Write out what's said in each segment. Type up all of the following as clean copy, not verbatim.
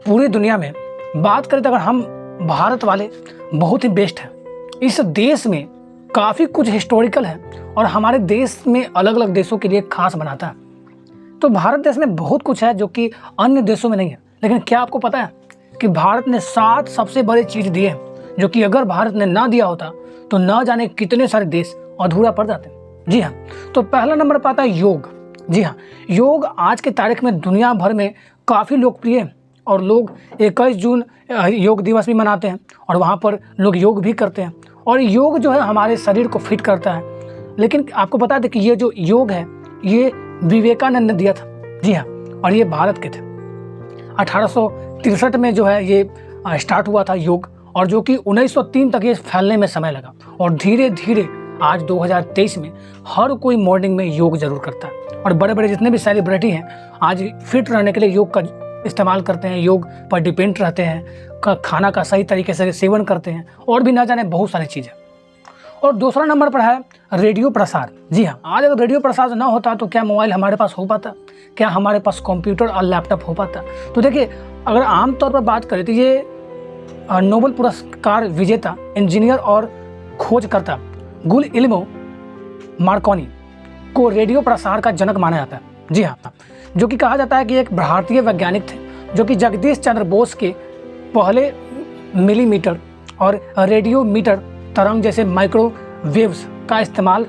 पूरी दुनिया में बात करें तो अगर हम भारत वाले बहुत ही बेस्ट हैं। इस देश में काफ़ी कुछ हिस्टोरिकल है और हमारे देश में अलग अलग देशों के लिए खास बनाता है। तो भारत देश में बहुत कुछ है जो कि अन्य देशों में नहीं है। लेकिन क्या आपको पता है कि भारत ने 7 सबसे बड़े चीज़ दिए हैं जो कि अगर भारत ने ना दिया होता तो ना जाने कितने सारे देश अधूरा पड़ जाते। जी हाँ, तो पहला नंबर पर आता है योग। जी हाँ, योग आज के तारीख में दुनिया भर में काफ़ी लोकप्रिय है और लोग 21 जून योग दिवस भी मनाते हैं और वहाँ पर लोग योग भी करते हैं। और योग जो है हमारे शरीर को फिट करता है। लेकिन आपको बता दें कि ये जो योग है ये विवेकानंद ने दिया था। जी हाँ, और ये भारत के थे। 1863 में जो है ये स्टार्ट हुआ था योग, और जो कि 1903 तक ये फैलने में समय लगा। और धीरे धीरे आज 2023 में हर कोई मॉर्निंग में योग जरूर करता है। और बड़े बड़े जितने भी सेलिब्रिटी हैं आज फिट रहने के लिए योग का इस्तेमाल करते हैं, योग पर डिपेंड रहते हैं, खाना का सही तरीके से सेवन करते हैं और भी ना जाने बहुत सारी चीज़ें। और दूसरा नंबर पर है रेडियो प्रसार। जी हाँ, आज अगर रेडियो प्रसार ना होता तो क्या मोबाइल हमारे पास हो पाता, क्या हमारे पास कंप्यूटर और लैपटॉप हो पाता। तो देखिए, अगर आमतौर पर बात करें तो ये नोबेल पुरस्कार विजेता इंजीनियर और खोजकर्ता गुलिल्मो मार्कोनी को रेडियो प्रसार का जनक माना जाता है। जी हाँ, जो कि कहा जाता है कि एक भारतीय वैज्ञानिक थे जो कि जगदीश चंद्र बोस के पहले मिलीमीटर और रेडियोमीटर तरंग जैसे माइक्रोवेव्स का इस्तेमाल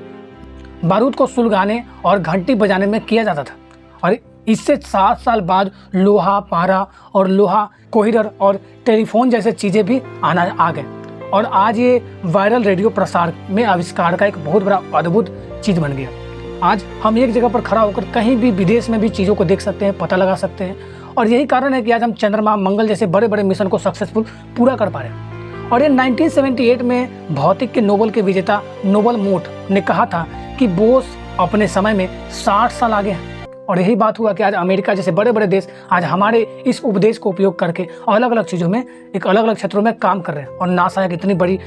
बारूद को सुलगाने और घंटी बजाने में किया जाता था। और इससे 7 साल बाद लोहा पारा और लोहा कोहिरर और टेलीफोन जैसे चीज़ें भी आ गए और आज ये वायरल रेडियो प्रसार में आविष्कार का एक बहुत बड़ा अद्भुत चीज़ बन गया। आज हम एक जगह पर खड़ा होकर कहीं भी विदेश में भी चीज़ों को देख सकते हैं, पता लगा सकते हैं। और यही कारण है कि आज हम चंद्रमा, मंगल जैसे बड़े बड़े मिशन को सक्सेसफुल पूरा कर पा रहे हैं। और ये 1978 में भौतिक के नोबेल के विजेता नोबल मोट ने कहा था कि बोस अपने समय में 60 साल आगे हैं। और यही बात हुआ कि आज अमेरिका जैसे बड़े बड़े देश आज हमारे इस उपदेश को उपयोग करके अलग अलग चीज़ों में एक अलग अलग क्षेत्रों में काम कर रहे हैं और नासा एक इतनी बड़ी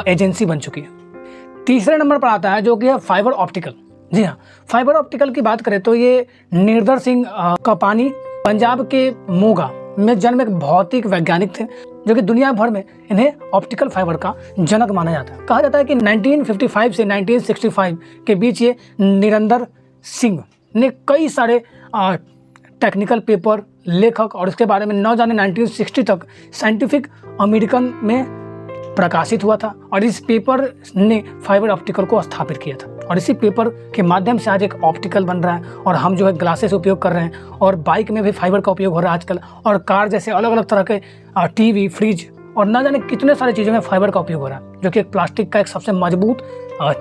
एजेंसी बन चुकी है। तीसरे नंबर पर आता है जो कि है फाइबर ऑप्टिकल। जी हाँ, फाइबर ऑप्टिकल की बात करें तो ये निर्धर सिंह कपानी पंजाब के मोगा में जन्म एक भौतिक वैज्ञानिक थे जो कि दुनिया भर में इन्हें ऑप्टिकल फाइबर का जनक माना जाता है। कहा जाता है कि 1955 से 1965 के बीच ये निरंतर सिंह ने कई सारे टेक्निकल पेपर, लेखक और इसके बारे में न जाने 1960 तक साइंटिफिक अमेरिकन में प्रकाशित हुआ था। और इस पेपर ने फाइबर ऑप्टिकल को स्थापित किया था और इसी पेपर के माध्यम से आज एक ऑप्टिकल बन रहा है और हम जो है ग्लासेस उपयोग कर रहे हैं और बाइक में भी फाइबर का उपयोग हो रहा है आजकल और कार जैसे अलग अलग तरह के टीवी, फ्रिज और न जाने कितने सारी चीज़ों में फाइबर का उपयोग हो रहा है जो कि एक प्लास्टिक का एक सबसे मजबूत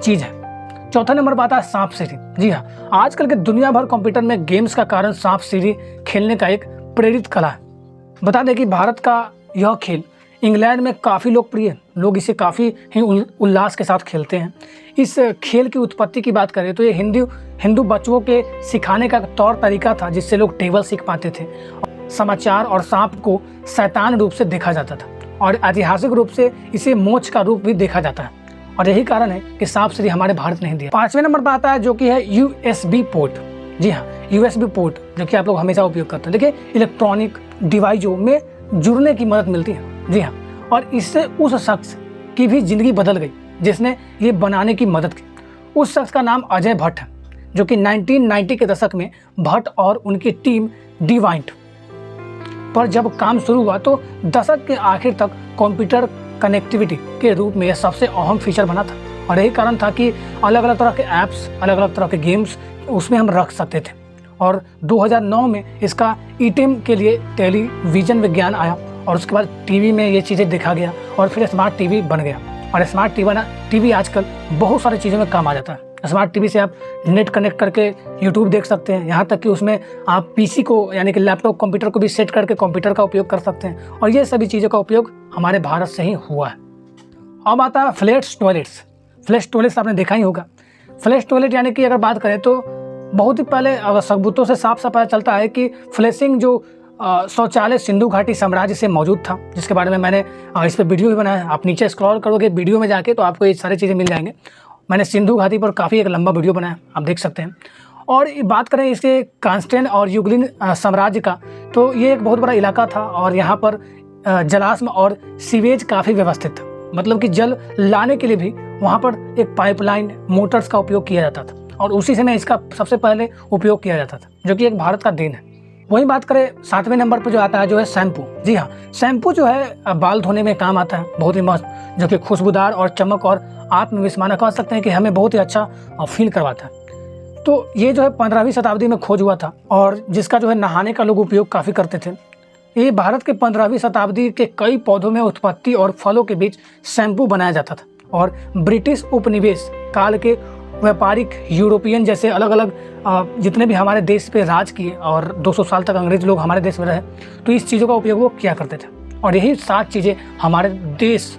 चीज़ है। चौथा नंबर पर आता है सांप सीढ़ी। जी हाँ, आजकल के दुनिया भर कंप्यूटर में गेम्स का कारण सांप सीढ़ी खेलने का एक प्रेरित कला है। बता दें कि भारत का यह खेल इंग्लैंड में काफ़ी लोकप्रिय है, लोग इसे काफ़ी ही उल्लास के साथ खेलते हैं। इस खेल की उत्पत्ति की बात करें तो ये हिंदू बच्चों के सिखाने का तौर तरीका था जिससे लोग टेबल सीख पाते थे। समाचार और सांप को शैतान रूप से देखा जाता था और ऐतिहासिक रूप से इसे मोक्ष का रूप भी देखा जाता है और यही कारण है कि सांप सीढ़ी हमारे भारत ने नहीं दिया। 5वें नंबर पर आता है जो कि है USB पोर्ट। जी हाँ, USB पोर्ट जो कि आप लोग हमेशा उपयोग करते हैं। देखिए, इलेक्ट्रॉनिक डिवाइसों में जुड़ने की मदद मिलती है। जी हाँ, और इससे उस शख्स की भी जिंदगी बदल गई जिसने ये बनाने की मदद की। उस शख्स का नाम अजय भट्ट है जो कि 1990 के दशक में भट्ट और उनकी टीम डिवाइंट पर जब काम शुरू हुआ तो दशक के आखिर तक कंप्यूटर कनेक्टिविटी के रूप में यह सबसे अहम फीचर बना था। और यही कारण था कि अलग अलग तरह के ऐप्स, अलग अलग तरह के गेम्स उसमें हम रख सकते थे। और 2009 में इसका ईटेम के लिए टेलीविज़न विज्ञान आया और उसके बाद टीवी में ये चीज़ें देखा गया और फिर स्मार्ट टीवी बन गया। और स्मार्ट टीवी आजकल बहुत सारी चीज़ों में काम आ जाता है। स्मार्ट टीवी से आप नेट कनेक्ट करके यूट्यूब देख सकते हैं, यहाँ तक कि उसमें आप पीसी को यानी कि लैपटॉप कंप्यूटर को भी सेट करके कंप्यूटर का उपयोग कर सकते हैं। और ये सभी चीज़ों का उपयोग हमारे भारत से ही हुआ है। अब आता है फ्लैश टॉयलेट्स। फ्लैश टॉयलेट्स आपने देखा ही होगा। फ्लैश टॉयलेट यानी कि अगर बात करें तो बहुत ही पहले अगर सबूतों से साफ साफ पता चलता है कि फ्लैशिंग जो शौचालय सिंधु घाटी साम्राज्य से मौजूद था, जिसके बारे में मैंने इस पर वीडियो भी बनाया है। आप नीचे स्क्रॉल करोगे वीडियो में जाके तो आपको ये सारी चीज़ें मिल जाएंगे। मैंने सिंधु घाटी पर काफ़ी एक लंबा वीडियो बनाया, आप देख सकते हैं। और बात करें इसके कांस्टेन और युगलिन साम्राज्य का, तो ये एक बहुत बड़ा इलाका था और यहाँ पर जलाश्म और सीवेज काफ़ी व्यवस्थित था। मतलब कि जल लाने के लिए भी वहाँ पर एक पाइपलाइन मोटर्स का उपयोग किया जाता था और उसी समय इसका सबसे पहले उपयोग किया जाता था, जो कि एक भारत का देन है। वहीं बात करें 7वें नंबर पर जो आता है जो है शैम्पू। जी हाँ, शैम्पू जो है बाल धोने में काम आता है, बहुत ही मस्त, जो कि खुशबूदार और चमक और आत्मविस्माना कह सकते हैं कि हमें बहुत ही अच्छा फील करवाता है। तो ये जो है 15वीं शताब्दी में खोज हुआ था और जिसका जो है नहाने का लोग उपयोग काफ़ी करते थे। ये भारत के 15वीं शताब्दी के कई पौधों में उत्पत्ति और फलों के बीच शैम्पू बनाया जाता था और ब्रिटिश उपनिवेश काल के व्यापारिक यूरोपियन जैसे अलग अलग जितने भी हमारे देश पे राज किए और 200 साल तक अंग्रेज लोग हमारे देश में रहे, तो इस चीज़ों का उपयोग वो किया करते थे और यही 7 चीज़ें हमारे देश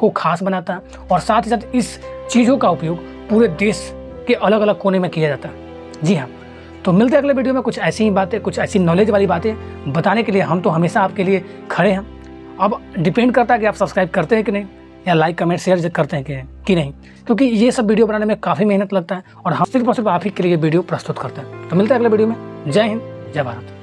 को खास बनाता है और साथ ही साथ इस चीज़ों का उपयोग पूरे देश के अलग अलग कोने में किया जाता है। जी हाँ, तो मिलते हैं अगले वीडियो में कुछ ऐसी ही बातें, कुछ ऐसी नॉलेज वाली बातें बताने के लिए। हम तो हमेशा आपके लिए खड़े हैं। अब डिपेंड करता है कि आप सब्सक्राइब करते हैं कि नहीं, या लाइक कमेंट शेयर करते हैं कि नहीं, क्योंकि ये सब वीडियो बनाने में काफ़ी मेहनत लगता है और हम सिर्फ और सिर्फ आप ही के लिए वीडियो प्रस्तुत करते हैं। तो मिलते हैं अगले वीडियो में। जय हिंद, जय भारत।